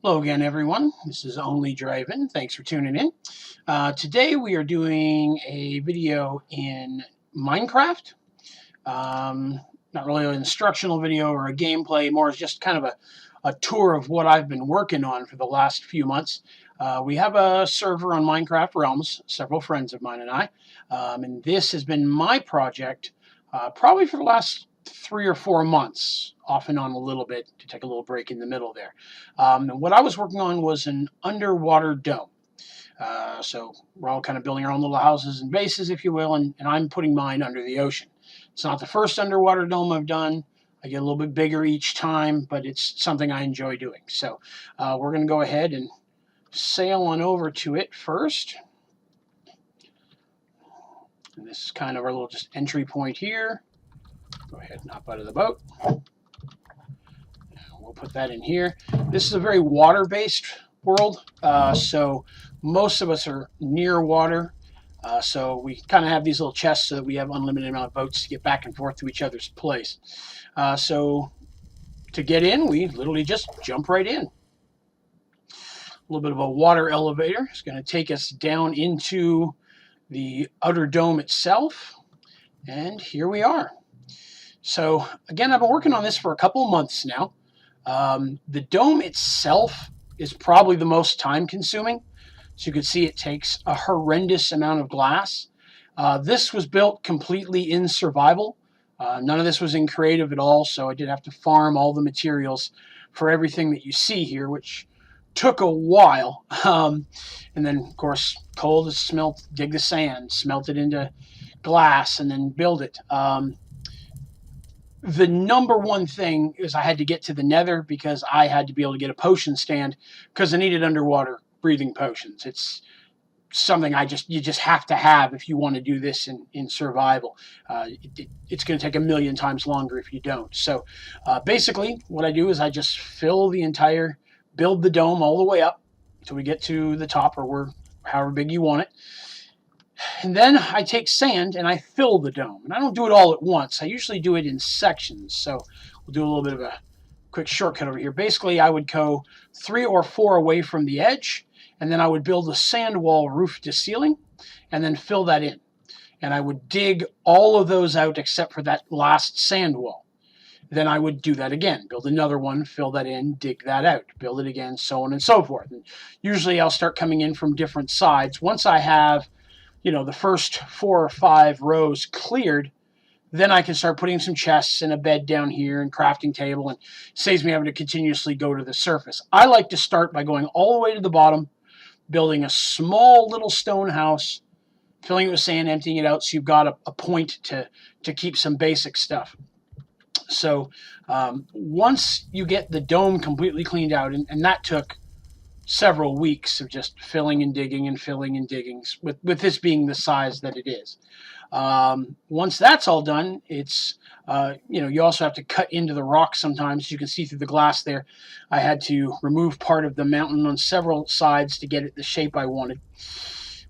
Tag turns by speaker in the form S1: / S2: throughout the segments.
S1: Hello again, everyone. This is Onlydraven. Thanks for tuning in. Today we are doing a video in Minecraft. Not really an instructional video or a gameplay, more as just kind of a tour of what I've been working on for the last few months. We have a server on Minecraft Realms, several friends of mine and I, and this has been my project probably for the last 3 or 4 months, off and on a little bit to take a little break in the middle there. And what I was working on was an underwater dome. So we're all kind of building our own little houses and bases, if you will, and I'm putting mine under the ocean. It's not the first underwater dome I've done. I get a little bit bigger each time, but it's something I enjoy doing. So we're going to go ahead and sail on over to it first. And this is kind of our little just entry point here. Go ahead and hop out of the boat. We'll put that in here. This is a very water-based world, so most of us are near water. So we kind of have these little chests so that we have unlimited amount of boats to get back and forth to each other's place. So to get in, we literally just jump right in. A little bit of a water elevator. It's going to take us down into the outer dome itself. And here we are. So again, I've been working on this for a couple of months now. The dome itself is probably the most time consuming. So you can see it takes a horrendous amount of glass. This was built completely in survival. None of this was in creative at all, so I did have to farm all the materials for everything that you see here, which took a while. And then, of course, coal to smelt, dig the sand, smelt it into glass, and then build it. The number one thing is I had to get to the nether because I had to be able to get a potion stand because I needed underwater breathing potions. It's something you just have to have if you want to do this in survival. It's going to take a million times longer if you don't. So basically what I do is I just build the dome all the way up until we get to the top or however big you want it. And then I take sand and I fill the dome. And I don't do it all at once. I usually do it in sections. So we'll do a little bit of a quick shortcut over here. Basically, I would go 3 or 4 away from the edge, and then I would build a sand wall roof to ceiling, and then fill that in. And I would dig all of those out except for that last sand wall. Then I would do that again, build another one, fill that in, dig that out, build it again, so on and so forth. And usually I'll start coming in from different sides. Once I have the first 4 or 5 rows cleared, then I can start putting some chests and a bed down here and crafting table, and saves me having to continuously go to the surface. I like to start by going all the way to the bottom, building a small little stone house, filling it with sand, emptying it out, so you've got a point to keep some basic stuff. So once you get the dome completely cleaned out, and that took several weeks of just filling and digging and filling and digging, with this being the size that it is. Once that's all done, it's you also have to cut into the rock sometimes. You can see through the glass there. I had to remove part of the mountain on several sides to get it the shape I wanted.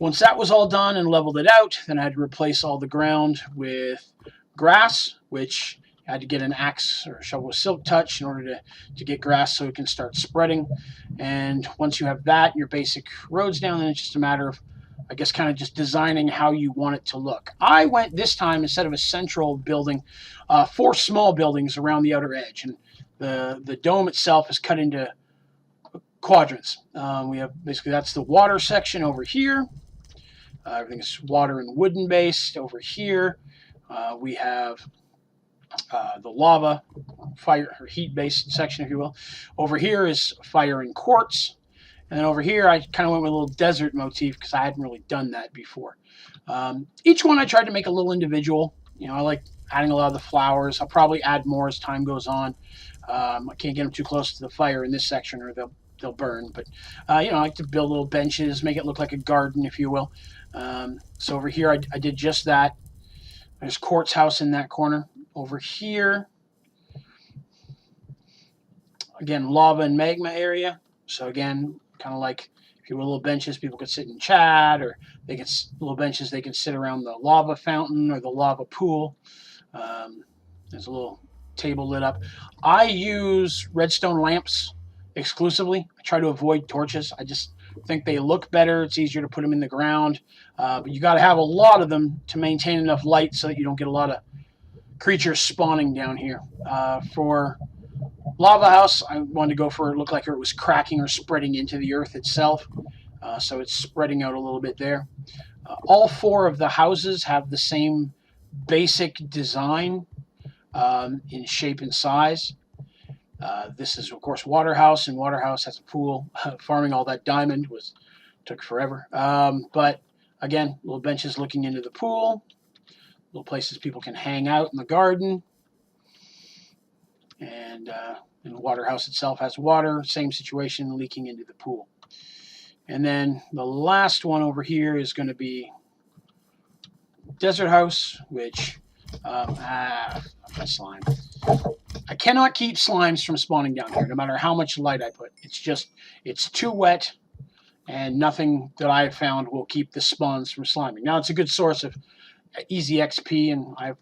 S1: Once that was all done and leveled it out, then I had to replace all the ground with grass, which I had to get an axe or a shovel with silk touch in order to get grass so it can start spreading. And once you have that, your basic roads down, then it's just a matter of, I guess, kind of just designing how you want it to look. I went this time, instead of a central building, 4 small buildings around the outer edge. And the dome itself is cut into quadrants. We have, basically, that's the water section over here. Everything is water and wooden based. Over here, we have the lava, fire or heat-based section, if you will. Over here is fire and quartz. And then over here, I kind of went with a little desert motif because I hadn't really done that before. Each one I tried to make a little individual. I like adding a lot of the flowers. I'll probably add more as time goes on. I can't get them too close to the fire in this section or they'll burn. But, I like to build little benches, make it look like a garden, if you will. So over here, I did just that. There's quartz house in that corner. Over here, again, lava and magma area. So again, kind of like, if you will, little benches, people could sit and chat, or little benches they can sit around the lava fountain or the lava pool. There's a little table lit up. I use redstone lamps exclusively. I try to avoid torches. I just think they look better. It's easier to put them in the ground. But you got to have a lot of them to maintain enough light so that you don't get a lot of creatures spawning down here. For Lava House, I wanted to go for it looked like it was cracking or spreading into the earth itself. So it's spreading out a little bit there. All 4 of the houses have the same basic design in shape and size. This is, of course, Waterhouse, and Waterhouse has a pool. Farming all that diamond took forever. But again, little benches looking into the pool, little places people can hang out in the garden. And the Waterhouse itself has water, same situation, leaking into the pool. And then the last one over here is going to be Desert House, which slime. I cannot keep slimes from spawning down here, no matter how much light I put. It's too wet, and nothing that I have found will keep the spawns from sliming. Now, it's a good source of easy XP, and I have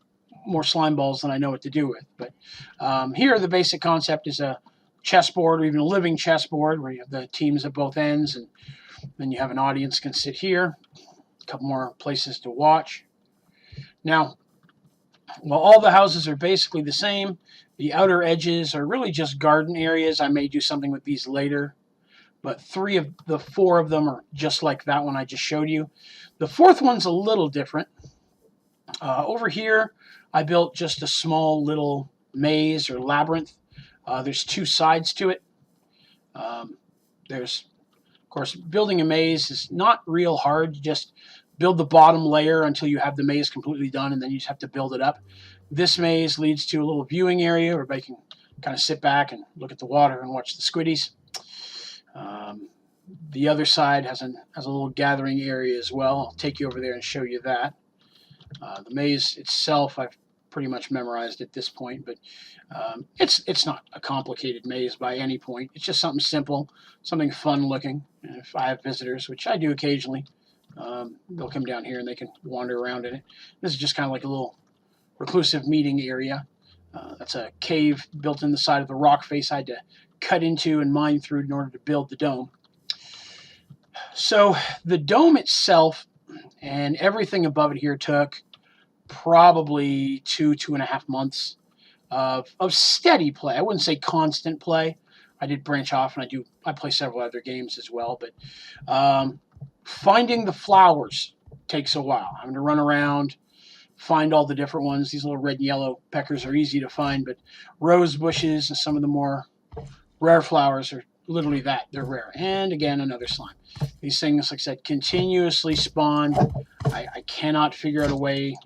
S1: more slime balls than I know what to do with. But here, the basic concept is a chessboard, or even a living chessboard, where you have the teams at both ends, and then you have an audience can sit here. A couple more places to watch. Now, while all the houses are basically the same, the outer edges are really just garden areas. I may do something with these later, but 3 of the 4 of them are just like that one I just showed you. The 4th one's a little different. Over here, I built just a small little maze or labyrinth. There's 2 sides to it. Of course, building a maze is not real hard. You just build the bottom layer until you have the maze completely done, and then you just have to build it up. This maze leads to a little viewing area where everybody can kind of sit back and look at the water and watch the squiddies. The other side has a little gathering area as well. I'll take you over there and show you that. The maze itself, I've pretty much memorized at this point, but it's not a complicated maze by any point. It's just something simple, something fun looking. And if I have visitors, which I do occasionally, they'll come down here and they can wander around in it. This is just kind of like a little reclusive meeting area. That's a cave built in the side of the rock face I had to cut into and mine through in order to build the dome. So the dome itself and everything above it here took probably 2.5 months of steady play. I wouldn't say constant play. I did branch off, and I play several other games as well, but finding the flowers takes a while. I'm going to run around, find all the different ones. These little red and yellow peckers are easy to find, but rose bushes and some of the more rare flowers are literally that. They're rare. And again, another slime. These things, like I said, continuously spawn. I cannot figure out a way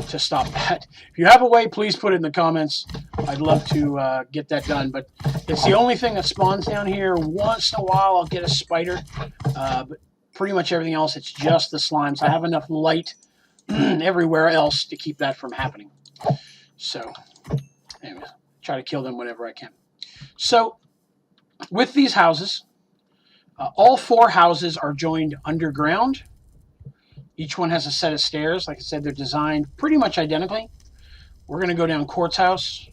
S1: to stop that. If you have a way, please put it in the comments. I'd love to get that done, but it's the only thing that spawns down here. Once in a while, I'll get a spider, but pretty much everything else, it's just the slimes. I have enough light everywhere else to keep that from happening. So, anyway, try to kill them whenever I can. So, with these houses, all 4 houses are joined underground. Each one has a set of stairs. Like I said, they're designed pretty much identically. We're going to go down Quartz House.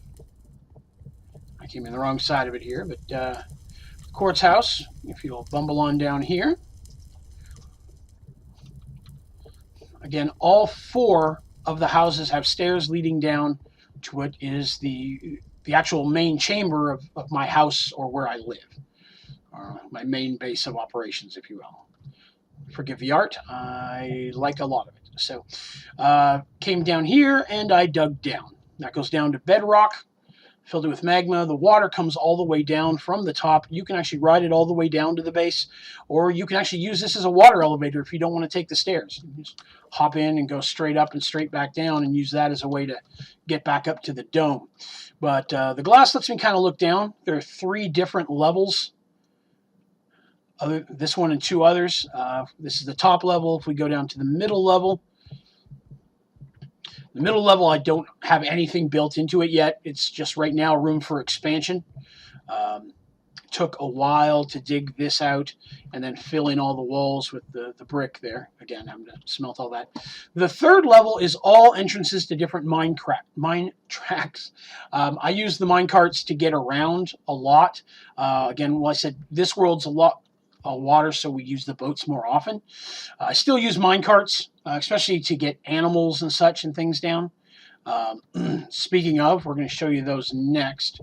S1: I came in the wrong side of it here, but Quartz House, if you'll bumble on down here. Again, all 4 of the houses have stairs leading down to what is the actual main chamber of my house, or where I live, or my main base of operations, if you will. Forgive the art. I like a lot of it. So came down here and I dug down. That goes down to bedrock, filled it with magma. The water comes all the way down from the top. You can actually ride it all the way down to the base, or you can actually use this as a water elevator if you don't want to take the stairs. You just hop in and go straight up and straight back down and use that as a way to get back up to the dome. But the glass lets me kind of look down. There are 3 different levels. This one and 2 others. This is the top level. If we go down to the middle level, I don't have anything built into it yet. It's just right now room for expansion. took a while to dig this out and then fill in all the walls with the brick there. Again, having to smelt all that. The third level is all entrances to different mine tracks. I use the mine carts to get around a lot. Again, well, I said this world's a lot of water, so we use the boats more often. I still use mine carts, especially to get animals and such and things down. Speaking of, we're going to show you those next.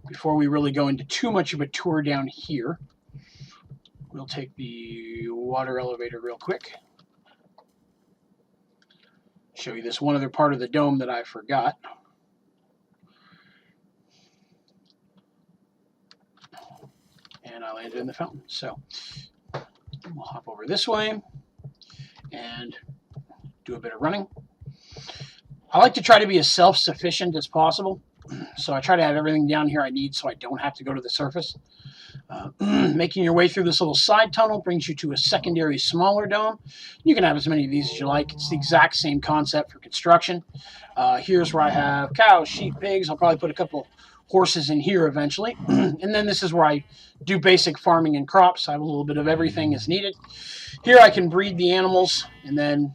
S1: Before we really go into too much of a tour down here, we'll take the water elevator real quick. Show you this one other part of the dome that I forgot. And I landed in the fountain. So we'll hop over this way and do a bit of running. I like to try to be as self-sufficient as possible. So I try to have everything down here I need so I don't have to go to the surface. Making your way through this little side tunnel brings you to a secondary smaller dome. You can have as many of these as you like. It's the exact same concept for construction. Here's where I have cows, sheep, pigs. I'll probably put a couple horses in here eventually. And then this is where I do basic farming and crops. I have a little bit of everything as needed. Here I can breed the animals and then,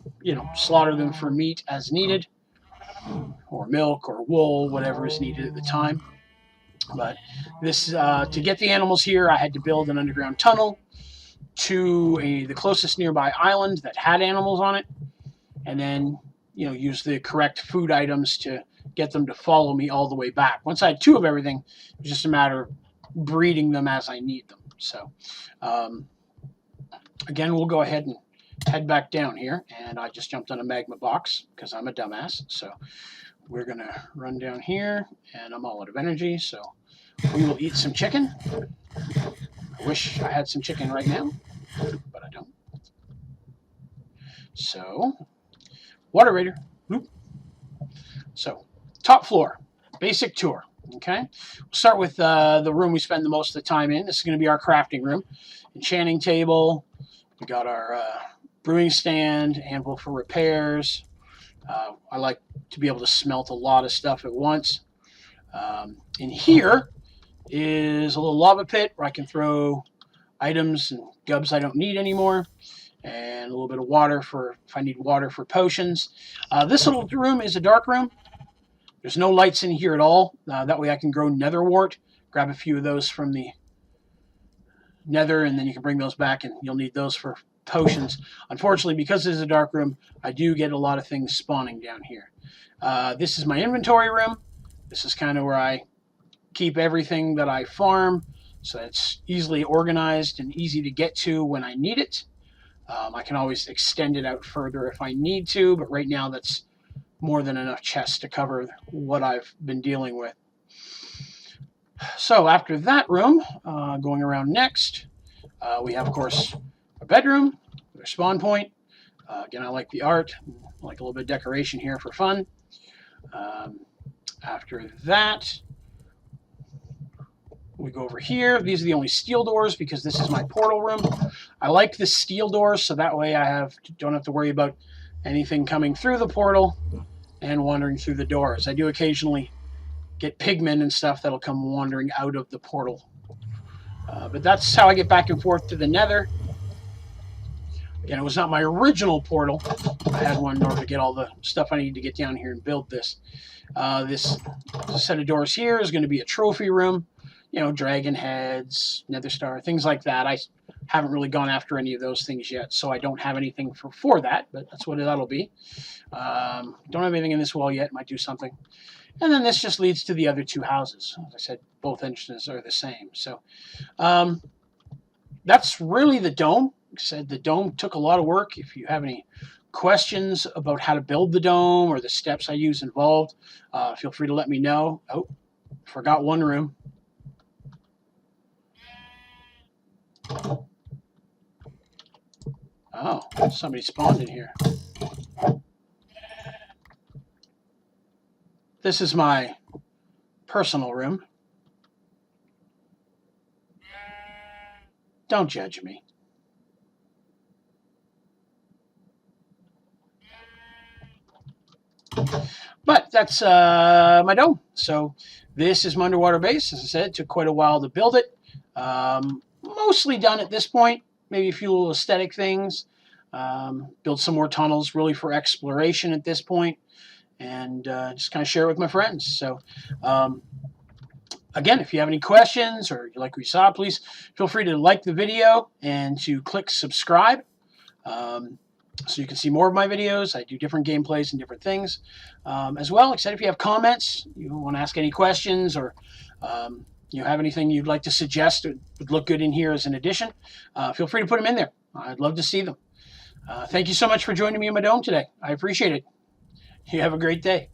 S1: slaughter them for meat as needed, or milk or wool, whatever is needed at the time. But this, to get the animals here, I had to build an underground tunnel to the closest nearby island that had animals on it, and then use the correct food items to get them to follow me all the way back. Once I had 2 of everything, it was just a matter of breeding them as I need them. So again, we'll go ahead and head back down here, and I just jumped on a magma box because I'm a dumbass. So we're gonna run down here, and I'm all out of energy, so we will eat some chicken. I wish I had some chicken right now, but I don't. So, water raider. So, top floor, basic tour. Okay, we'll start with the room we spend the most of the time in. This is going to be our crafting room. Enchanting table. We got our brewing stand, anvil for repairs. I like to be able to smelt a lot of stuff at once. In here is a little lava pit where I can throw items and gubs I don't need anymore, and a little bit of water for if I need water for potions. This little room is a dark room. There's no lights in here at all. That way I can grow nether wart, grab a few of those from the nether, and then you can bring those back, and you'll need those for potions. Unfortunately, because this is a dark room, I do get a lot of things spawning down here. This is my inventory room. This is kind of where I keep everything that I farm, so it's easily organized and easy to get to when I need it. I can always extend it out further if I need to, but right now that's more than enough chests to cover what I've been dealing with. So after that room, going around next, we have, of course, a bedroom, our spawn point. Again, I like the art. I like a little bit of decoration here for fun. After that, we go over here. These are the only steel doors because this is my portal room. I like the steel doors, so that way I don't have to worry about anything coming through the portal and wandering through the doors. I do occasionally get pigmen and stuff that'll come wandering out of the portal. But that's how I get back and forth to the nether. Again, it was not my original portal. I had one in order to get all the stuff I need to get down here and build this. This set of doors here is going to be a trophy room. Dragon heads, nether star, things like that. I haven't really gone after any of those things yet, so I don't have anything for that, but that's what that'll be. Don't have anything in this wall yet. Might do something. And then this just leads to the other 2 houses. As I said, both entrances are the same. So that's really the dome. Like I said, the dome took a lot of work. If you have any questions about how to build the dome or the steps I use involved, feel free to let me know. Oh, forgot one room. Oh, somebody spawned in here. This is my personal room. Don't judge me. But that's my dome. So This is my underwater base. As I said, it took quite a while to build it. Mostly done at this point. Maybe a few little aesthetic things. Build some more tunnels, really for exploration at this point, and just kind of share it with my friends. So, again, if you have any questions or you like what you saw, please feel free to like the video and to click subscribe. So you can see more of my videos. I do different gameplays and different things. As well, like I said, if you have comments, you want to ask any questions, or you have anything you'd like to suggest that would look good in here as an addition, feel free to put them in there. I'd love to see them. Thank you so much for joining me in my dome today. I appreciate it. You have a great day.